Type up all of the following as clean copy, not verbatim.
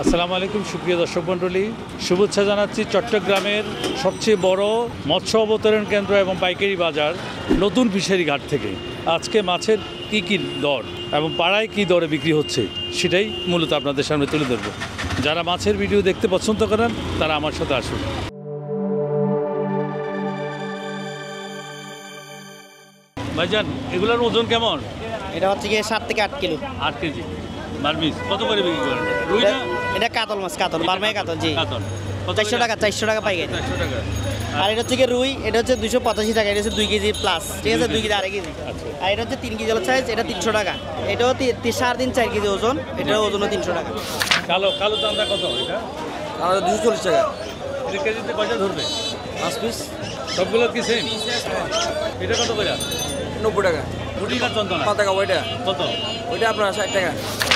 আসসালামু আলাইকুম সুপ্রিয় দর্শক মণ্ডলী, শুভেচ্ছা জানাচ্ছি চট্টগ্রামের সবচেয়ে বড় মৎস্য অবতরণ কেন্দ্র এবং পাইকারি বাজার নতুন ফিশারি ঘাট থেকে। আজকে মাছের কী দর এবং পাড়ায় কী দরে বিক্রি হচ্ছে সেটাই মূলত আপনাদের সামনে তুলে ধরব। যারা মাছের ভিডিও দেখতে পছন্দ করেন তারা আমার সাথে আসুন। ভাইজান, এগুলোর ওজন কেমন? এটা হচ্ছে গিয়ে 7 থেকে 8 কিলো। 8 কেজি মারমিস কত করে বিক্রি করেন? এটা কাতল মাছ, কাতল বারমাই কাতল। জি, কাতল 400 টাকা, 400 টাকা পাইকারি। 400 টাকা। আর এটা হচ্ছে গিয়ে রুই, এটা হচ্ছে 285 টাকা। এটা হচ্ছে 2 কেজি প্লাস, ঠিক আছে, 2 কেজি আড়াই কেজি। আর এটা হচ্ছে 3 কেজি সাইজ, এটা 300 টাকা। এটাও 3.5 4 কেজি ওজন, এটার ওজনও 300 টাকা। কালো কালো চান্দা কত? এটা আমাদের 240 টাকা। এটা কেজিতে কয়টা ধরবে? 5 পিস। সবগুলো কি সেম? এটা কত করে? 90 টাকা। রুটি না চন্দনা? 5 টাকা। ওইটা কত? ওইটা আপনার 60 টাকা।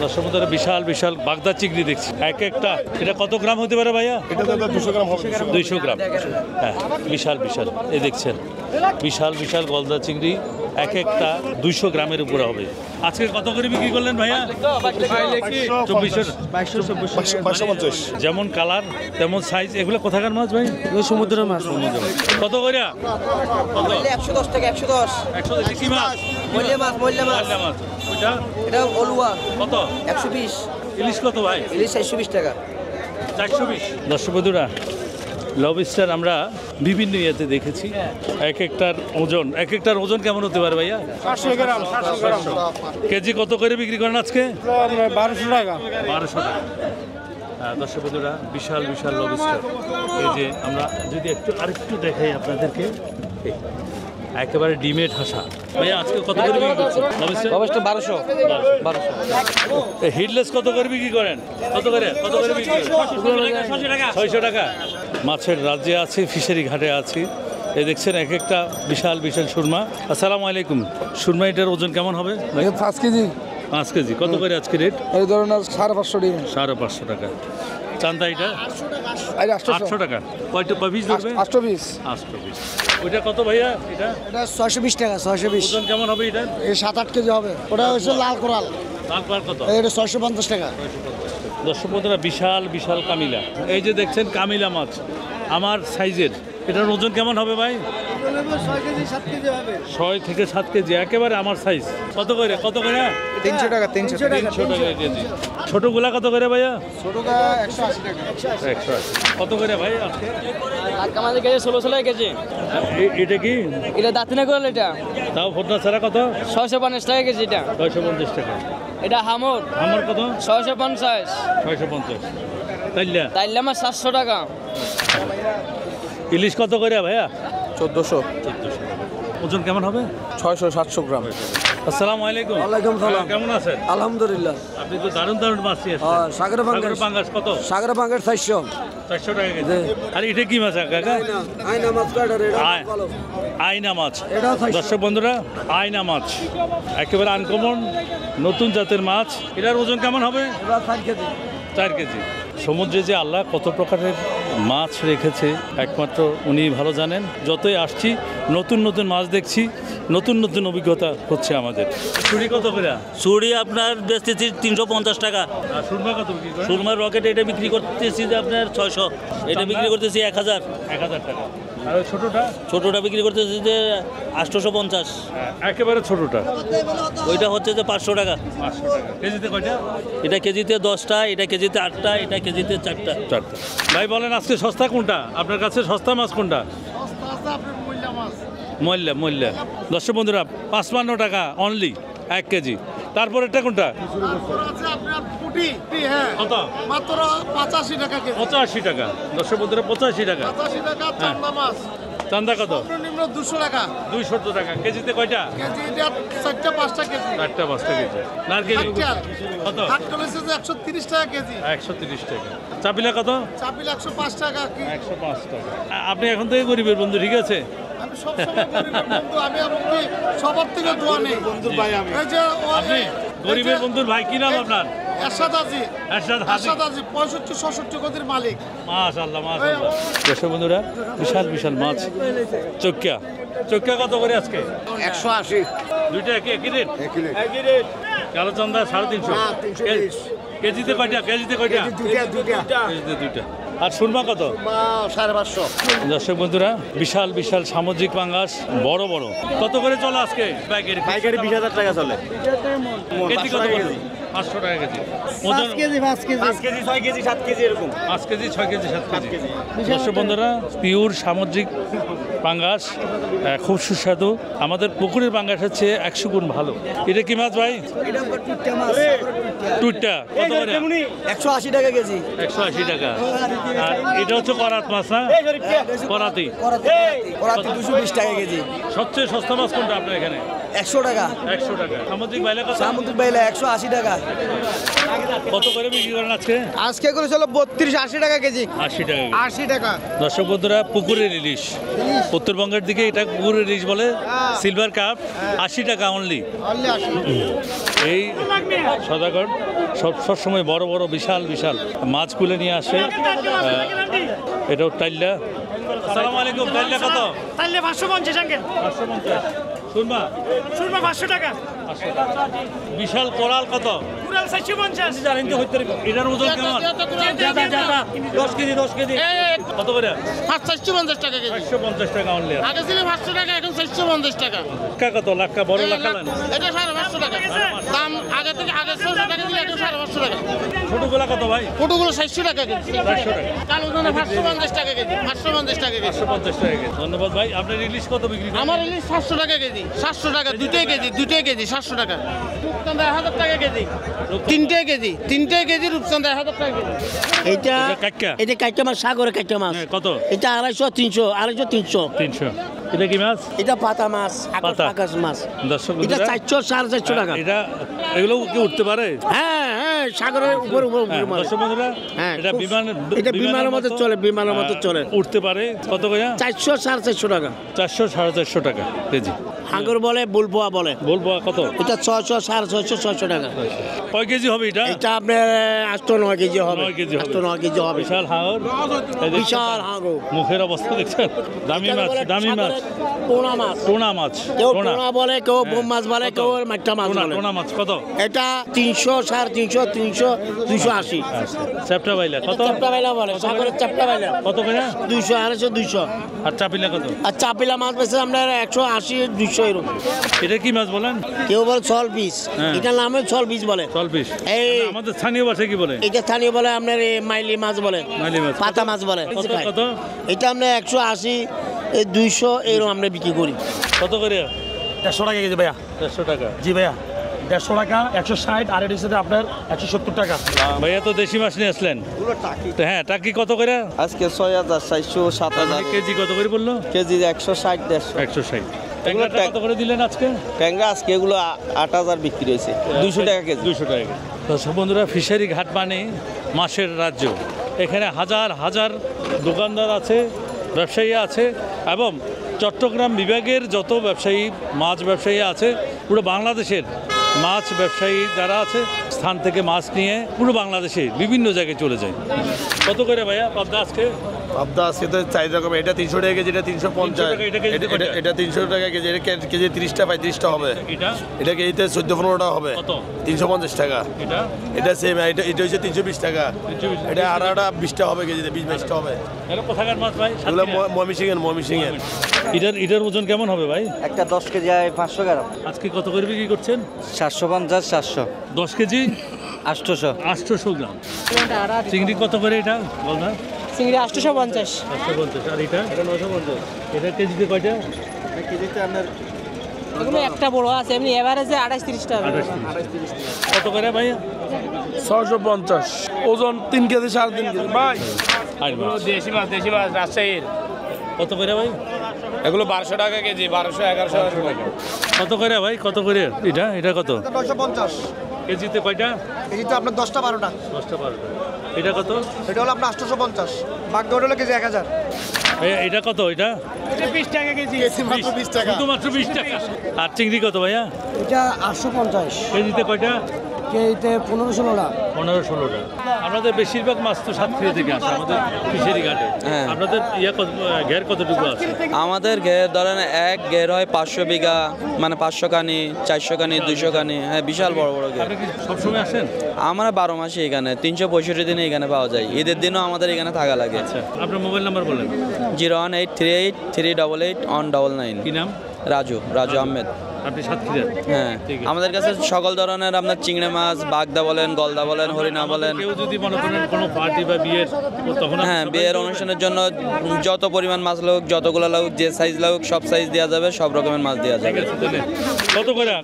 দর্শক বন্ধুরা, বিশাল বিশাল বাগদা চিংড়ি দেখছি এক একটা। এটা কত গ্রাম হতে পারে ভাইয়া? এটা দাদা 200 গ্রাম হবে। 200 গ্রাম। হ্যাঁ, বিশাল বিশাল। এই দেখছেন বিশাল বিশাল গলদা চিংড়ি, এক একটা 200 গ্রামের উপরে হবে। আজকে কত করে বিক্রি করলেন ভাইয়া? 250। যেমন কালার তেমন সাইজ। এগুলো কোথাকার মাছ ভাই? সমুদ্রের মাছ। কত করে? কত? 110 টাকা। 110। 100 কি মাছ? মল্লা মাছ। মল্লা মাছ। মল্লা মাছ। ওইটা এটা অলুয়া কত? 120। ইলিশ কত ভাই? ইলিশ 420 টাকা। 420। দর্শক বন্ধুরা, লবস্টার আমরা বিভিন্ন ইয়েতে দেখেছি। এক একটার ওজন কেমন হতে পারে ভাইয়া? 500 গ্রাম। 500 গ্রাম। কেজি কত করে বিক্রি করেন আজকে? 1200 টাকা। 1200 টাকা। দর্শক বন্ধুরা, বিশাল বিশাল লবস্টার। এই যে আমরা যদি আরেকটু দেখাই আপনাদেরকে, এই একেবারে ডিমে ঠাসা। ভাইয়া আজকে কত করে বিক্রি করছেন লবস্টার? 1200। হিটলেস কত করে বিক্রি করেন? কত করে বিক্রি করেন? 600 টাকা। মাছের রাজ্যে আছে, ফিশারি ঘাটে আছে। এই দেখছেন এক একটা বিশাল বিশাল সুরমা। আসসালামু আলাইকুম। সুরমা এটার ওজন কেমন হবে? 5 কেজি। 5 কেজি। কত করে আজকে রেট? এই ধরনের 550 টাকা। 550 টাকা। চান্দা এটা 800 টাকা। কয়টা পিস ধরবে? 8 পিস। 8 পিস। ওইটা কত ভাইয়া? এটা 620 টাকা। 620। ওজন কেমন হবে এটা? এই 7-8 কেজি হবে। ওটা হচ্ছে লাল কোরাল। তারপর কত? এটা 650 টাকা। দর্শক বন্ধুরা, বিশাল বিশাল কামিলা। এই যে দেখছেন কামিলা মাছ আমার সাইজের। এটার ওজন কেমন হবে ভাই? 6 কেজি 7 কেজি হবে। 6 থেকে 7 কেজি, একেবারে আমার সাইজ। কত করে? 300 টাকা। 300 টাকা কেজি। ছোটগুলা কত করে ভাইয়া? ছোটটা 180 টাকা। 180। কত করে ভাই আজকে? আমাদের কাছে 1600 কেজি। এটা কি? এটা দাঁতিনা কোরাল। এটা তাও ফোটনা ছাড়া কত? 650 টাকা কেজি। এটা 650 টাকা। এটা হামর আমার কত? 650। 650। তাইলা তাইলে আমার 700 টাকা। ইলিশ কত করে ভাইয়া? 1400। 1400। ওজন কেমন হবে? 600-700 গ্রাম। আসসালামু আলাইকুম। ওয়ালাইকুম সালাম। কেমন আছেন? আলহামদুলিল্লাহ। আপনি তো দারুণ দারুণ মাছ নিয়ে আসছেন। হ্যাঁ, সাগরের পাঙ্গাস কত? সাগরের পাঙ্গাস 400। 400 টাকা কেজি। আর এটা কি মাছ কাকা? আয়না মাছ কাটার। আয়না মাছ। এটা 400। দর্শক বন্ধুরা, আয়না মাছ একেবারে আনকমন নতুন জাতের মাছ। এটার ওজন কেমন হবে? এটা 4 কেজি। 4 কেজি। সমুদ্রে যে আল্লাহ কত প্রকারের মাছ রেখেছে একমাত্র উনি ভালো জানেন। যতই আসছি নতুন নতুন মাছ দেখছি, নতুন নতুন অভিজ্ঞতা হচ্ছে আমাদের। চুড়ি কত করে? চুড়ি আপনার বেচতেছি 350 টাকা। আর সুরমা কত বিক্রি করে? সুরমার রকেট এটা বিক্রি করতেছি যে আপনার 600। এটা বিক্রি করতেছি 1000। 1000 টাকা। আর ওই ছোটোটা? ছোটোটা বিক্রি করতেছি যে 850। একেবারে ছোটোটা? ওইটা হচ্ছে যে 500 টাকা। 500 টাকা। কেজিতে কয়টা? এটা কেজিতে 10টা, এটা কেজিতে 8টা, এটা কেজিতে 4টা। 4টা। ভাই বলেন আজকে সস্তা কোনটা? আপনার কাছে সস্তা মাছ কোনটা? মল্লা। দর্শক বন্ধুরা, 55 টাকা অনলি 1 কেজি। তারপর এটা কোনটা? কত? মাত্র 85 টাকা কেজি। 85 টাকা। দর্শক বন্ধুরা, 85 টাকা। 85 টাকা চান্দা মাছ। চান্দা কত? সর্বনিম্ন 200 টাকা। 270 টাকা। কেজিতে কয়টা? কেজি এটা 4টা-5টা কেজি। 4টা-5টা কেজি। নারকেল কত? হাট করেছে যে 130 টাকা কেজি। 130 টাকা। চাপিলা কত? চাপিল 105 টাকা কি। 105 টাকা। আপনি এখন থেকে গরিবের বন্ধু, ঠিক আছে? আমি সবসময় গরিবের বন্ধু। আমি এমনকি সবার থেকে দোয়া নেই। বন্ধুর ভাই আমি। এই যে আপনি গরিবের বন্ধুর ভাই, কি নাম আপনার? এরশাদ আজি। এরশাদ আজি 65-66 কেজির মালিক। মাশাআল্লাহ মাশাআল্লাহ। দর্শক বন্ধুরা, বিশাল বিশাল মাছ। চক্কা কত করে আজকে? 180। দুইটা একই রেট? একই রেট। কালো চান্দা 350। কেজিতে কয়টা? কেজিতে কয়টা? কেজিতে দুইটা। আর সুরমা কত? 550। দর্শক বন্ধুরা, বিশাল বিশাল সামুদ্রিক পাঙ্গাস, বড় বড়। কত করে চলে আজকে পাইকারি? 20,000 টাকা চলে। কেজি কত করে? 500 টাকা কেজি। ওজন 5 কেজি 6 কেজি 7 কেজি এরকম। 5 কেজি 6 কেজি 7 কেজি। দর্শক বন্ধুরা, পিওর সামুদ্রিক পাঙ্গাস, খুব সুস্বাদু। আমাদের পুকুরের পাঙ্গাস হচ্ছে 100 গুণ ভালো। এটা কি মাছ ভাই? টুইটটা কত করে? 180 টাকা কেজি। 180 টাকা। আর এটা হচ্ছে করাত মাছ না? করাতি। করাতি 220 টাকা কেজি। সবচেয়ে সস্তা মাছ কোনটা আপনার এখানে? 100 টাকা। 100 টাকা। সামুদ্রিক বাইলা কত? সামুদ্রিক বাইলা 180 টাকা। কত করে বিক্রি করেন আজকে? আজকে করে চলো 32-80 টাকা কেজি। 80 টাকা। 80 টাকা। দর্শক বন্ধুরা, পুকুরের ইলিশ, উত্তরবঙ্গের দিকে এটা পুকুরের ইলিশ বলে, সিলভার কাপ 80 টাকা অনলি। এই সদাগর সবসময় বড় বড় বিশাল বিশাল মাছ খুলে নিয়ে আসে। এটাও টাইল্লা। আসসালামু আলাইকুম। টাইল্লা কত? তাহলে 550 আঙ্কেল। 550। সুরমা? সুরমা 500 টাকা। বিশাল কোরাল কত? কুরাল 450। জানেন তো হইতে এটার ওজন কেমন? 10 কেজি 10 কেজি। কত করে? 450 টাকা কেজি। 550 টাকা অনলি। আগে ছিল 500 টাকা, এখন 450 টাকা। লাক্কা কত? লাক্কা বড় লাক্কা নেন। এটা 550 টাকা। দাম আগে থেকে 600 টাকা ছিল, এখন 550 টাকা। ছোটগুলা কত ভাই? ফটোগুলো 400 টাকা কেজি। 400 টাকা। কালো দানা 550 টাকা কেজি। 550 টাকা কেজি। 550 টাকা কেজি। ধন্যবাদ ভাই। আপনার ইলিশ কত বিক্রি করেন? আমার ইলিশ 700 টাকা কেজি। 700 টাকা দুটোই কেজি 700 টাকা। রূপচাঁদা 1000 টাকা কেজি। তিনটে কেজি রূপচাঁদা 1000 টাকা কেজি। এটা কাক্কা? এটা কাইটা মাছ, সাগরে কাইটা মাছ। হ্যাঁ, কত? এটা 250 300 250 300। 300। এটা কি মাছ? এটা পাতা মাছ, পাতা। আকাশ মাছ। দর্শক এটা বন্ধুরা, 400 450 টাকা। এটা এগুলো কি উঠতে পারে? হ্যাঁ হ্যাঁ, সাগরের উপর হ্যাঁ, মাছ। দর্শক বন্ধুরা, হ্যাঁ, এটা এটা বিমানের মতো চলে, বিমানের মতো চলে। উঠতে পারে। কত করে? 400 450 টাকা। 400 450 টাকা কেজি। হাঙ্গর বলে, বুলপোয়া বলে। বলবো কত? এটা 600 650 600 টাকা। কয় কেজি হবে এটা? এটা আপনার 8 9 কেজি হবে। 9 কেজি হবে। 8 9 কেজি হবে। বিশাল হাঙর। এই দেখছেন? বিশাল হাঙ্গর। মুখের অবস্থা দেখছেন? দামি মাছ, দামি মাছ। পোনা মাছ। টোনা মাছ। কেউ টোনা। পোনা বলে, কেউ বোম মাছ বলে, কত? কেউ মাঠটা মাছ টোনা, বলে। টোনা মাছ কত? এটা 300 350 300 280। চ্যাপটা বাইলা কত? চাপটা বাইলা বলে, সাগরের চাপটা বাইলা কত করে? 200 250 200। আর চাপিলা কত? আর চাপিলা মাছ বেছে আমরা 180 200 এরকম। এটা কি মাছ বলেন? কেউ বলে ছল পিস, হ্যাঁ। এটার নামে ছল পিস বলে। 12 পিস। এই- আমাদের স্থানীয় ভাষায় কি বলে? এটা স্থানীয় বলে আপনার এই মাইলি মাছ বলে, মাইলি মাছ। পাতা মাছ বলে। কত কত? এটা আমরা 180 200 এরকম আমরা বিক্রি করি। কত করে? 150 টাকা কেজি ভাইয়া। 150 টাকা। জি ভাইয়া, 150 টাকা 160, আর এটির সাথে আপনার 170 টাকা। ভাইয়া তো দেশি মাছ নিয়ে আসলেন। তো হ্যাঁ, টাকি কত করে? আজকে 6,400 7,000 কেজি কত করে বললো? কেজি 160 150। 160। ট্যাংরাটা কত করে দিলেন আজকে? ট্যাংরা আজকে এগুলো 8,000 বিক্রি হয়েছে, 200 টাকা কেজি। 200 টাকা কেজি। দর্শক বন্ধুরা, ফিশারি ঘাট মানে মাছের রাজ্য। এখানে হাজার হাজার দোকানদার আছে, ব্যবসায়ী আছে, এবং চট্টগ্রাম বিভাগের যত ব্যবসায়ী, মাছ ব্যবসায়ী আছে, পুরো বাংলাদেশের মাছ ব্যবসায়ী যারা আছে, স্থান থেকে মাছ নিয়ে পুরো বাংলাদেশে বিভিন্ন জায়গায় চলে যায়। কত করে ভাইয়া পাবদা আজকে? পাবদা আজকে তো 4 রকম। এটা 300 টাকা কেজি, এটা 350। 300 টাকা, এটা কেজিতে কয়টা? এটা 300 টাকা কেজি, এটা কেজি 30টা 35টা হবে। এটা এটা কেজিতে 14-15 টাকা হবে। কত? 350 টাকা। এটা এটা সেম, এটা হচ্ছে 320 টাকা। 320 এটা আড়াটা 20টা হবে কেজিতে, 20-22টা হবে। এটা কোথাকার মাছ ভাই? এগুলো ময়মনসিংহের। এটার ওজন কেমন হবে ভাই? একটা 10 কেজি 500 গ্রাম। আজকে কত করে বিক্রি করছেন? 750 700 10 কেজি 800। 800 গ্রাম। চিংড়ি কত করে এটা বল না? চিংড়ি 850। 850। আর এটা? এটা 950। এটা কেজিতে কয়টা? কেজিতে আপনার এগুলো একটা বড় আছে, এমনি এভারেজে 28 30 টাকা। 28। কত করে ভাই? 650। ওজন 3 কেজি 3.5 কেজি ভাই। আর মাছ। দেশি মাছ রাজশাহীর। কত করে ভাই? এগুলো 1200 টাকা কেজি, 1200 1100 টাকা। কত করে ভাই? কত করে এটা কত? 950। কেজিতে কয়টা? কেজিতে আপনার 10টা 12টা। 10টা 12টা। এটা কত? এটা হলো আপনার 850। বাগদা হলো কেজি 1000। এটা কত? এটা এটা 20 টাকা কেজি। মাত্র 20 টাকা। শুধুমাত্র 20 টাকা। আর চিংড়ি কত ভাইয়া? এটা 850। কেজিতে কয়টা? কেজিতে 15-16 টাকা। 15-16 টাকা। আপনাদের বেশিরভাগ মাছ তো সাতক্ষীরা থেকে আসে আমাদের ফিশারি ঘাটে। হ্যাঁ। আপনাদের ঘের কতটুকু আছে? আমাদের ঘের ধরেন এক ঘের হয় 500 বিঘা, মানে 500 কানি, 400 কানি, 200 কানি, হ্যাঁ বিশাল বড় বড় ঘের। আপনি কি সবসময় আসেন? আমরা 12 মাসে এখানে 365 দিনে এখানে পাওয়া যায়। ঈদের দিনও আমাদের এখানে থাকা লাগে। আচ্ছা, আপনার মোবাইল নাম্বার বলেন। 01838383199। কি নাম? রাজু আহমেদ। আপনি সাতক্ষীরা? হ্যাঁ, ঠিক আছে। আমাদের কাছে সকল ধরনের আপনার চিংড়ি মাছ, বাগদা বলেন, গলদা বলেন, হরিণা বলেন। কেউ যদি মনে করেন কোনো পার্টি বা বিয়ের, তখন আপনি হ্যাঁ, supply বিয়ের করবেন? অনুষ্ঠানের জন্য যত পরিমাণ মাছ লাগুক, যতগুলো লাগুক, যে সাইজ লাগুক, সব সাইজ দেওয়া যাবে, সব রকমের মাছ দেওয়া ঠিক যাবে। আছে, তাহলে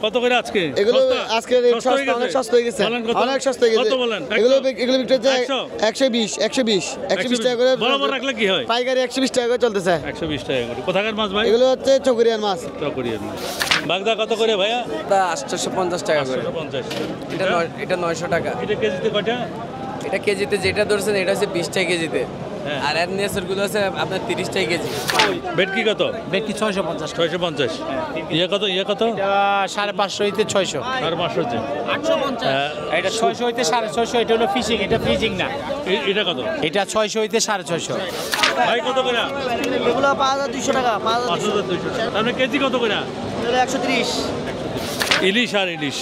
কত করে আজকে? এগুলো সস্তা? আজকে রেট সস্তা হয়ে সস্তা, অনেক গেছে? সস্তা হয়ে গেছে, বলেন কত? অনেক সস্তা হয়ে গেছে। কত বলেন? এগুলো 100? এগুলো বিক্রি হচ্ছে 120? 120 টাকা করে। বরাবর রাখলে কি হয়? পাইকারি 120 টাকা করে চলতেছে। 120 টাকা করে। কোথাকার মাছ ভাই? এগুলো হচ্ছে চকরিয়ার মাছ। চকরিয়ার মাছ। বাগদা কত করে ভাইয়া? 850 টাকা করে। 850। এটা 900 টাকা। এটা কেজিতে কয়টা? এটা কেজিতে যেটা ধরছেন এটা হচ্ছে 20 টাকা কেজিতে। হ্যাঁ। আর এর নেসরগুলো আছে আপনার 30 টাকা কেজি। ভেটকি কত? বেটকি 650 টাকা। 650। ইয়ে কত? 550 হইতে 600। 550 হচ্ছে। 850। এটা 600 হইতে 650, এটা হলো ফিশিং, এটা ফ্রিজিং না। এটা কত? এটা 600 হইতে 650। ভাই কত করে? এগুলো 5200 টাকা, 5200। 5200 টাকা। তাহলে কেজি কত করে? এগুলো 130। ইলিশ আর ইলিশ,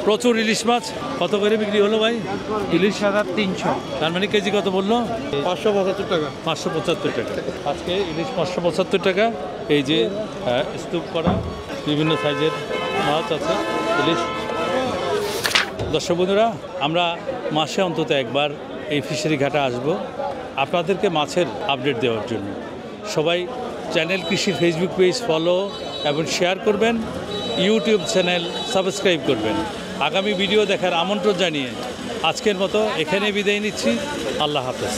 প্রচুর ইলিশ মাছ। কত করে বিক্রি হলো ভাই? 300। তার মানে কেজি কত বললো? 575 টাকা। 575 টাকা। আজকে ইলিশ 575 টাকা। এই যে স্তূপ করা বিভিন্ন সাইজের মাছ আছে ইলিশ। দর্শক বন্ধুরা, আমরা মাসে অন্তত একবার এই ফিশারি ঘাটে আসব আপনাদেরকে মাছের আপডেট দেওয়ার জন্য। সবাই চ্যানেল কৃষি ফেসবুক পেজ ফলো এবং শেয়ার করবেন, ইউটিউব চ্যানেল সাবস্ক্রাইব করবেন। আগামী ভিডিও দেখার আমন্ত্রণ জানিয়ে আজকের মতো এখানে বিদায় নিচ্ছি। আল্লাহ হাফেজ।